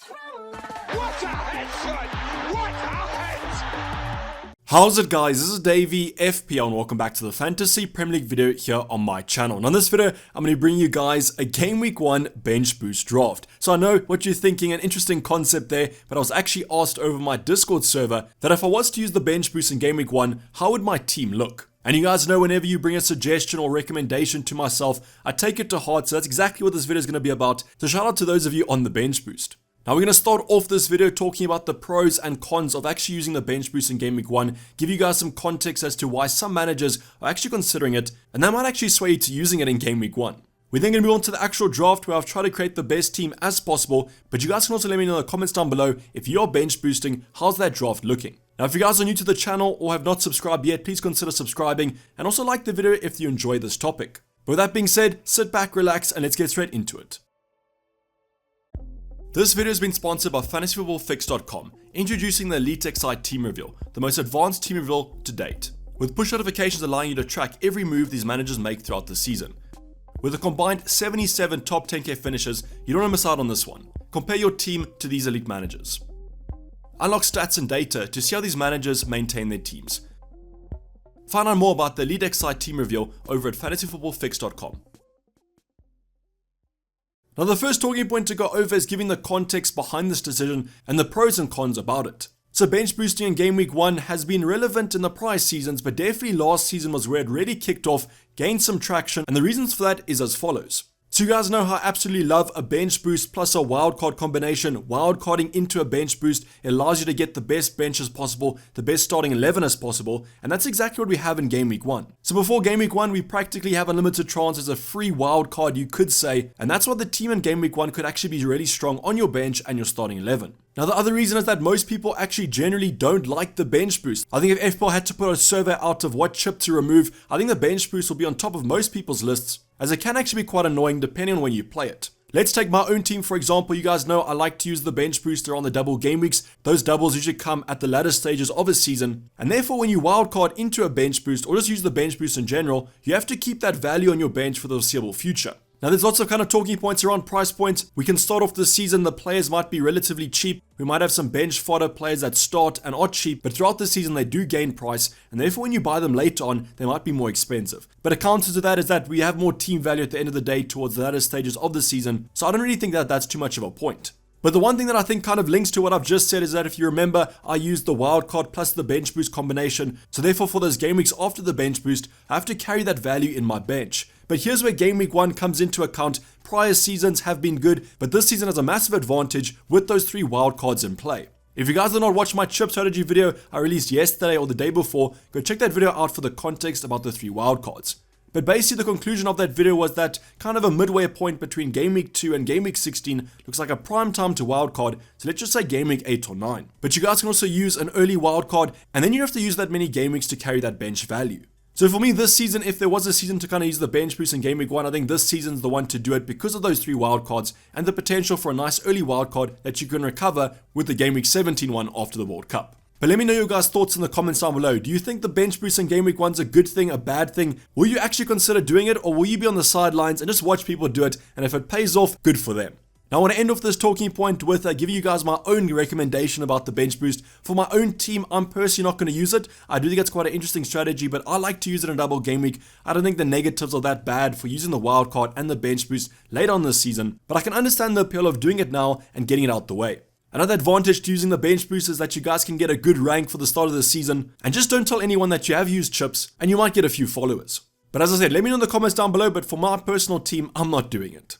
What a headshot! What a head! How's it, guys? This is Dayvy, FPL, and welcome back to the Fantasy Premier League video here on my channel. And on this video, I'm going to bring you guys a Game Week 1 bench boost draft. So I know what you're thinking, an interesting concept there, but I was actually asked over my Discord server that if I was to use the bench boost in Game Week 1, how would my team look? And you guys know whenever you bring a suggestion or recommendation to myself, I take it to heart, so that's exactly what this video is going to be about. So shout out to those of you on the bench boost. Now we're going to start off this video talking about the pros and cons of actually using the bench boost in Game Week 1, give you guys some context as to why some managers are actually considering it, and that might actually sway you to using it in Game Week 1. We're then going to move on to the actual draft where I've tried to create the best team as possible, but you guys can also let me know in the comments down below if you're bench boosting, how's that draft looking? Now if you guys are new to the channel or have not subscribed yet, please consider subscribing and also like the video if you enjoy this topic. But with that being said, sit back, relax, and let's get straight into it. This video has been sponsored by FantasyFootballFix.com, introducing the Elite XI Team Reveal, the most advanced team reveal to date, with push notifications allowing you to track every move these managers make throughout the season. With a combined 77 top 10k finishes, you don't want to miss out on this one. Compare your team to these elite managers. Unlock stats and data to see how these managers maintain their teams. Find out more about the Elite XI Team Reveal over at FantasyFootballFix.com. Now the first talking point to go over is giving the context behind this decision and the pros and cons about it. So bench boosting in Game Week 1 has been relevant in the prior seasons, but definitely last season was where it really kicked off, gained some traction, and the reasons for that is as follows. So you guys know how I absolutely love a bench boost plus a wildcard combination. Wildcarding into a bench boost, it allows you to get the best bench as possible, the best starting 11 as possible, and that's exactly what we have in Game Week 1. So before Game Week 1, we practically have unlimited transfers, a free wildcard you could say, and that's why the team in Game Week 1 could actually be really strong on your bench and your starting 11. Now the other reason is that most people actually generally don't like the bench boost. I think if FPL had to put a survey out of what chip to remove, I think the bench boost will be on top of most people's lists, as it can actually be quite annoying depending on when you play it. Let's take my own team for example. You guys know I like to use the bench booster on the double game weeks. Those doubles usually come at the latter stages of a season, and therefore when you wildcard into a bench boost or just use the bench boost in general, you have to keep that value on your bench for the foreseeable future. Now there's lots of kind of talking points around price points. We can start off this season, the players might be relatively cheap. We might have some bench fodder players that start and are cheap, but throughout the season they do gain price, and therefore when you buy them later on, they might be more expensive. But a counter to that is that we have more team value at the end of the day towards the latter stages of the season, so I don't really think that that's too much of a point. But the one thing that I think kind of links to what I've just said is that if you remember, I used the wildcard plus the bench boost combination, so therefore for those game weeks after the bench boost, I have to carry that value in my bench. But here's where Game Week 1 comes into account. Prior seasons have been good, but this season has a massive advantage with those 3 wildcards in play. If you guys did not watch my chip strategy video I released yesterday or the day before, go check that video out for the context about the 3 wildcards. But basically the conclusion of that video was that kind of a midway point between Game Week 2 and Game Week 16 looks like a prime time to wildcard, so let's just say Game Week 8 or 9. But you guys can also use an early wildcard, and then you have to use that many game weeks to carry that bench value. So for me this season, if there was a season to kind of use the bench boost in Game Week 1, I think this season's the one to do it because of those 3 wildcards and the potential for a nice early wildcard that you can recover with the Game Week 17 one after the World Cup. But let me know your guys' thoughts in the comments down below. Do you think the bench boost in Game Week 1 is a good thing, a bad thing? Will you actually consider doing it, or will you be on the sidelines and just watch people do it, and if it pays off, good for them? Now I want to end off this talking point with giving you guys my own recommendation about the bench boost. For my own team, I'm personally not going to use it. I do think it's quite an interesting strategy, but I like to use it in a double game week. I don't think the negatives are that bad for using the wildcard and the bench boost later on this season, but I can understand the appeal of doing it now and getting it out the way. Another advantage to using the bench boost is that you guys can get a good rank for the start of the season, and just don't tell anyone that you have used chips, and you might get a few followers. But as I said, let me know in the comments down below, but for my personal team, I'm not doing it.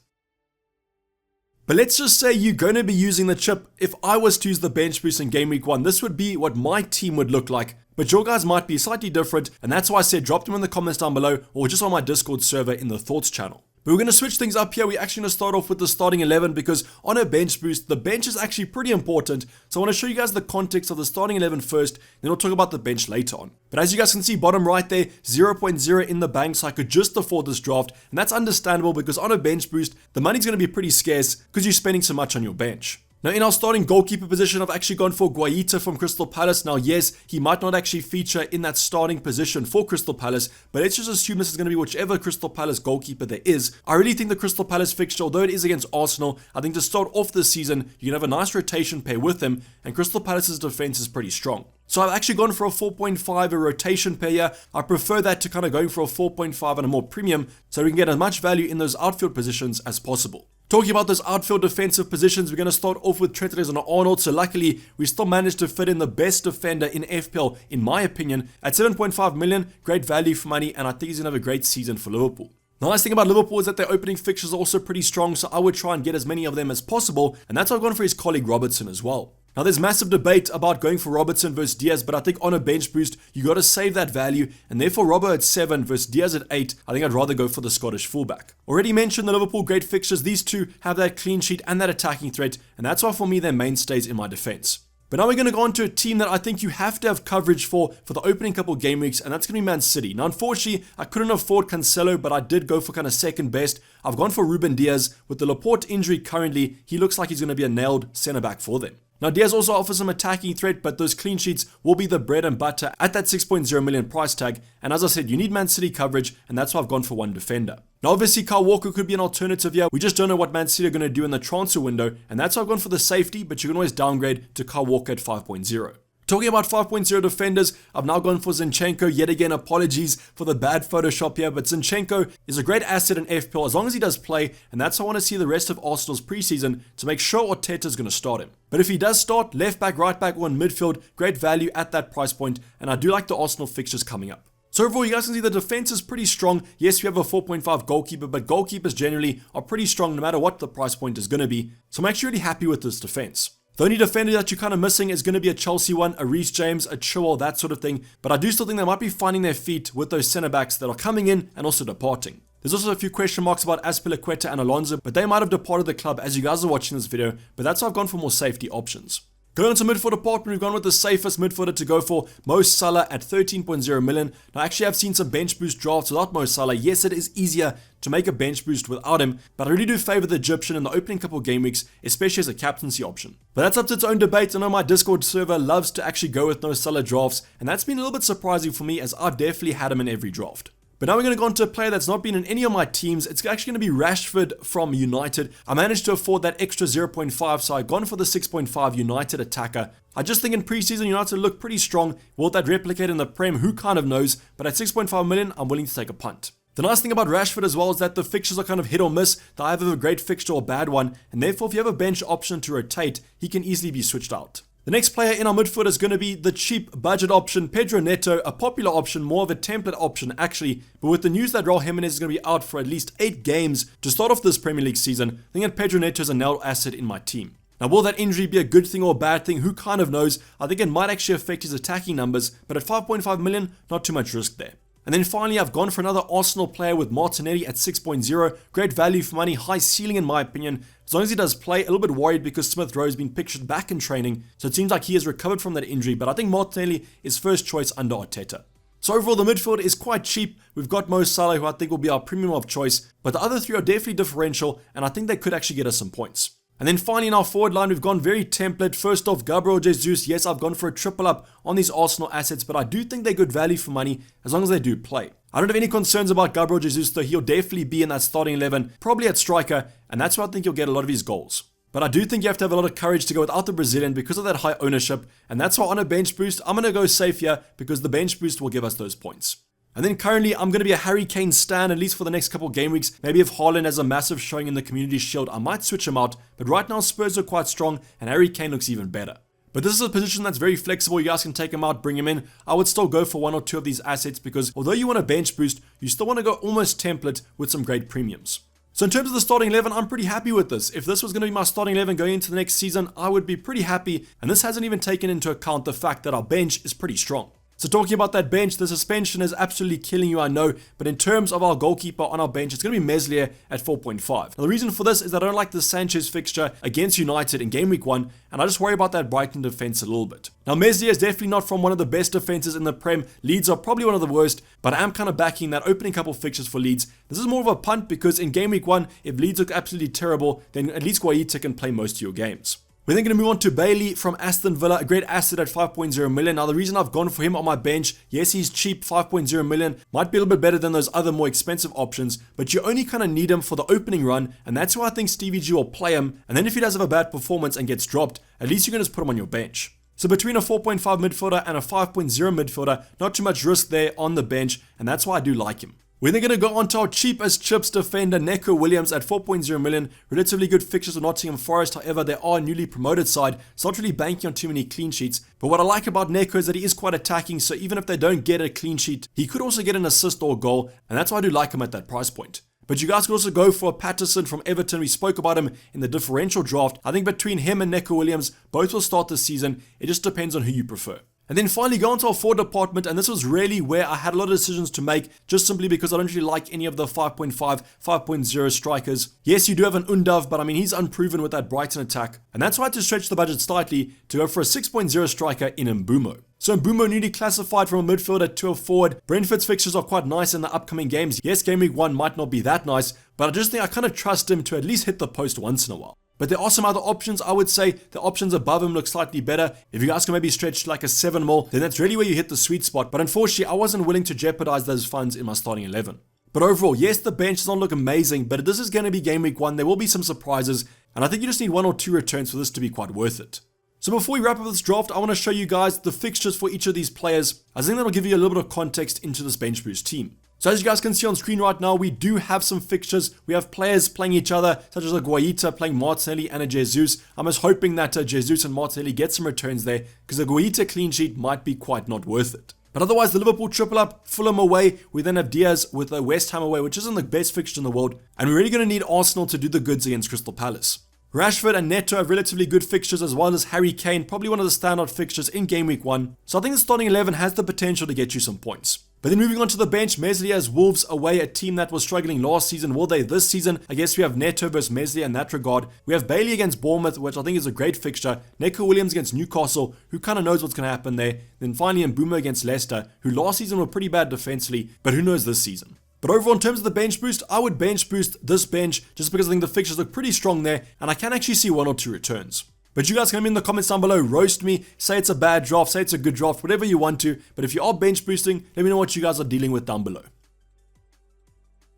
But let's just say you're going to be using the chip. If I was to use the bench boost in Game Week 1, this would be what my team would look like. But your guys might be slightly different, and that's why I said drop them in the comments down below or just on my Discord server in the Thoughts channel. But we're going to switch things up here. We're actually going to start off with the starting 11 because on a bench boost, the bench is actually pretty important. So I want to show you guys the context of the starting 11 first, then we'll talk about the bench later on. But as you guys can see, bottom right there, 0.0 in the bank, so I could just afford this draft. And that's understandable because on a bench boost, the money's going to be pretty scarce because you're spending so much on your bench. Now in our starting goalkeeper position, I've actually gone for Guaita from Crystal Palace. Now yes, he might not actually feature in that starting position for Crystal Palace, but let's just assume this is going to be whichever Crystal Palace goalkeeper there is. I really think the Crystal Palace fixture, although it is against Arsenal, I think to start off this season, you can have a nice rotation pair with him, and Crystal Palace's defense is pretty strong. So I've actually gone for a 4.5, a rotation pair here. I prefer that to kind of going for a 4.5 and a more premium, so we can get as much value in those outfield positions as possible. Talking about those outfield defensive positions, we're going to start off with Trent Alexander-Arnold. So luckily, we still managed to fit in the best defender in FPL, in my opinion, at 7.5 million. Great value for money, and I think he's going to have a great season for Liverpool. The nice thing about Liverpool is that their opening fixtures are also pretty strong, so I would try and get as many of them as possible, and that's why I've gone for his colleague Robertson as well. Now there's massive debate about going for Robertson versus Diaz, but I think on a bench boost, you got to save that value, and therefore Robbo at 7 versus Diaz at 8, I think I'd rather go for the Scottish fullback. Already mentioned the Liverpool great fixtures, these two have that clean sheet and that attacking threat, and that's why for me they're mainstays in my defense. But now we're going to go on to a team that I think you have to have coverage for the opening couple game weeks, and that's going to be Man City. Now, unfortunately, I couldn't afford Cancelo, but I did go for kind of second best. I've gone for Ruben Diaz. With the Laporte injury currently, he looks like he's going to be a nailed centre-back for them. Now, Diaz also offers some attacking threat, but those clean sheets will be the bread and butter at that 6.0 million price tag. And as I said, you need Man City coverage, and that's why I've gone for one defender. Now, obviously, Kyle Walker could be an alternative here. We just don't know what Man City are going to do in the transfer window, and that's why I've gone for the safety, but you can always downgrade to Kyle Walker at 5.0. Talking about 5.0 defenders, I've now gone for Zinchenko. Yet again, apologies for the bad Photoshop here, but Zinchenko is a great asset in FPL as long as he does play, and that's how I want to see the rest of Arsenal's preseason to make sure Arteta's going to start him. But if he does start, left back, right back, or in midfield, great value at that price point, and I do like the Arsenal fixtures coming up. So overall, you guys can see the defense is pretty strong. Yes, we have a 4.5 goalkeeper, but goalkeepers generally are pretty strong no matter what the price point is going to be. So I'm actually really happy with this defense. The only defender that you're kind of missing is going to be a Chelsea one, a Reece James, a Chilwell, that sort of thing. But I do still think they might be finding their feet with those centre-backs that are coming in and also departing. There's also a few question marks about Azpilicueta and Alonso, but they might have departed the club as you guys are watching this video, but that's why I've gone for more safety options. Going on to midfield department, we've gone with the safest midfielder to go for, Mo Salah at 13.0 million. Now, actually, I've seen some bench boost drafts without Mo Salah. Yes, it is easier to make a bench boost without him, but I really do favor the Egyptian in the opening couple game weeks, especially as a captaincy option. But that's up to its own debate. I know my Discord server loves to actually go with no Salah drafts, and that's been a little bit surprising for me as I've definitely had him in every draft. But now we're going to go on to a player that's not been in any of my teams. It's actually going to be Rashford from United. I managed to afford that extra 0.5, so I've gone for the 6.5 United attacker. I just think in preseason United look pretty strong. Will that replicate in the Prem? Who kind of knows? But at 6.5 million, I'm willing to take a punt. The nice thing about Rashford as well is that the fixtures are kind of hit or miss. They either have a great fixture or a bad one, and therefore if you have a bench option to rotate, he can easily be switched out. The next player in our midfield is going to be the cheap budget option, Pedro Netto, a popular option, more of a template option actually, but with the news that Raul Jimenez is going to be out for at least 8 games to start off this Premier League season, I think that Pedro Netto is a nailed asset in my team. Now, will that injury be a good thing or a bad thing? Who kind of knows? I think it might actually affect his attacking numbers, but at 5.5 million, not too much risk there. And then finally, I've gone for another Arsenal player with Martinetti at 6.0. Great value for money, high ceiling in my opinion. As long as he does play, a little bit worried because Smith Rowe has been pictured back in training. So it seems like he has recovered from that injury, but I think Martinelli is first choice under Arteta. So overall, the midfield is quite cheap. We've got Mo Salah, who I think will be our premium of choice, but the other three are definitely differential, and I think they could actually get us some points. And then finally in our forward line, we've gone very template. First off, Gabriel Jesus. Yes, I've gone for a triple up on these Arsenal assets, but I do think they're good value for money as long as they do play. I don't have any concerns about Gabriel Jesus, though he'll definitely be in that starting 11, probably at striker, and that's where I think he'll get a lot of his goals. But I do think you have to have a lot of courage to go without the Brazilian because of that high ownership, and that's why on a bench boost, I'm going to go safe here because the bench boost will give us those points. And then currently, I'm going to be a Harry Kane stan, at least for the next couple game weeks. Maybe if Haaland has a massive showing in the Community Shield, I might switch him out. But right now, Spurs are quite strong, and Harry Kane looks even better. But this is a position that's very flexible. You guys can take him out, bring him in. I would still go for one or two of these assets because although you want a bench boost, you still want to go almost template with some great premiums. So in terms of the starting 11, I'm pretty happy with this. If this was going to be my starting 11 going into the next season, I would be pretty happy. And this hasn't even taken into account the fact that our bench is pretty strong. So talking about that bench, the suspension is absolutely killing you, I know, but in terms of our goalkeeper on our bench, it's going to be Meslier at 4.5. Now the reason for this is that I don't like the Sanchez fixture against United in game week 1, and I just worry about that Brighton defense a little bit. Now Meslier is definitely not from one of the best defenses in the Prem. Leeds are probably one of the worst, but I am kind of backing that opening couple fixtures for Leeds. This is more of a punt because in game week 1, if Leeds look absolutely terrible, then at least Guaita can play most of your games. We're then going to move on to Bailey from Aston Villa, a great asset at 5.0 million. Now the reason I've gone for him on my bench, yes he's cheap, 5.0 million, might be a little bit better than those other more expensive options, but you only kind of need him for the opening run, and that's why I think Stevie G will play him, and then if he does have a bad performance and gets dropped, at least you can just put him on your bench. So between a 4.5 midfielder and a 5.0 midfielder, not too much risk there on the bench, and that's why I do like him. We're then going to go on to our cheap as chips defender, Neko Williams at 4.0 million. Relatively good fixtures with Nottingham Forest, however, they are a newly promoted side, so not really banking on too many clean sheets. But what I like about Neko is that he is quite attacking, so even if they don't get a clean sheet, he could also get an assist or a goal, and that's why I do like him at that price point. But you guys could also go for Patterson from Everton. We spoke about him in the differential draft. I think between him and Neko Williams, both will start this season. It just depends on who you prefer. And then finally go into our forward department, and this was really where I had a lot of decisions to make, just simply because I don't really like any of the 5.5, 5.0 strikers. Yes, you do have an Undav, but I mean, he's unproven with that Brighton attack, and that's why I had to stretch the budget slightly to go for a 6.0 striker in Mbumo. So Mbumo newly classified from a midfielder to a forward. Brentford's fixtures are quite nice in the upcoming games. Yes, game week 1 might not be that nice, but I just think I kind of trust him to at least hit the post once in a while. But there are some other options. I would say the options above him look slightly better. If you guys can maybe stretch like a 7 mil, then that's really where you hit the sweet spot. But unfortunately, I wasn't willing to jeopardize those funds in my starting 11. But overall, yes, the bench does not look amazing, but this is going to be game week 1. There will be some surprises, and I think you just need 1 or 2 returns for this to be quite worth it. So before we wrap up this draft, I want to show you guys the fixtures for each of these players. I think that'll give you a little bit of context into this bench boost team. So as you guys can see on screen right now, we do have some fixtures. We have players playing each other, such as a Guaita playing Martinetti and a Jesus. I'm just hoping that Jesus and Martinetti get some returns there, because a Guaita clean sheet might be quite not worth it. But otherwise, the Liverpool triple up, Fulham away. We then have Diaz with a West Ham away, which isn't the best fixture in the world. And we're really going to need Arsenal to do the goods against Crystal Palace. Rashford and Netto have relatively good fixtures, as well as Harry Kane, probably one of the standout fixtures in game week 1. So I think the starting 11 has the potential to get you some points. But then moving on to the bench, Meslier has Wolves away, a team that was struggling last season. Will they this season? I guess we have Netto versus Meslier in that regard. We have Bailey against Bournemouth, which I think is a great fixture. Neko Williams against Newcastle, who kind of knows what's going to happen there. Then finally Mbumo against Leicester, who last season were pretty bad defensively, but who knows this season. But overall, in terms of the bench boost, I would bench boost this bench just because I think the fixtures look pretty strong there, and I can actually see 1 or 2 returns. But you guys can leave in the comments down below, roast me, say it's a bad draft, say it's a good draft, whatever you want to. But if you are bench boosting, let me know what you guys are dealing with down below.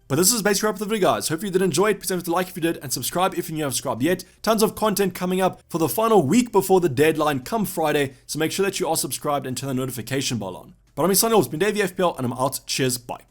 But this is basically wrap up the video, guys. Hopefully you did enjoy it. Please don't forget to like if you did, and subscribe if you haven't subscribed yet. Tons of content coming up for the final week before the deadline come Friday, so make sure that you are subscribed and turn the notification bell on. But I'm your son, it's been Dayvy FPL, and I'm out. Cheers, bye.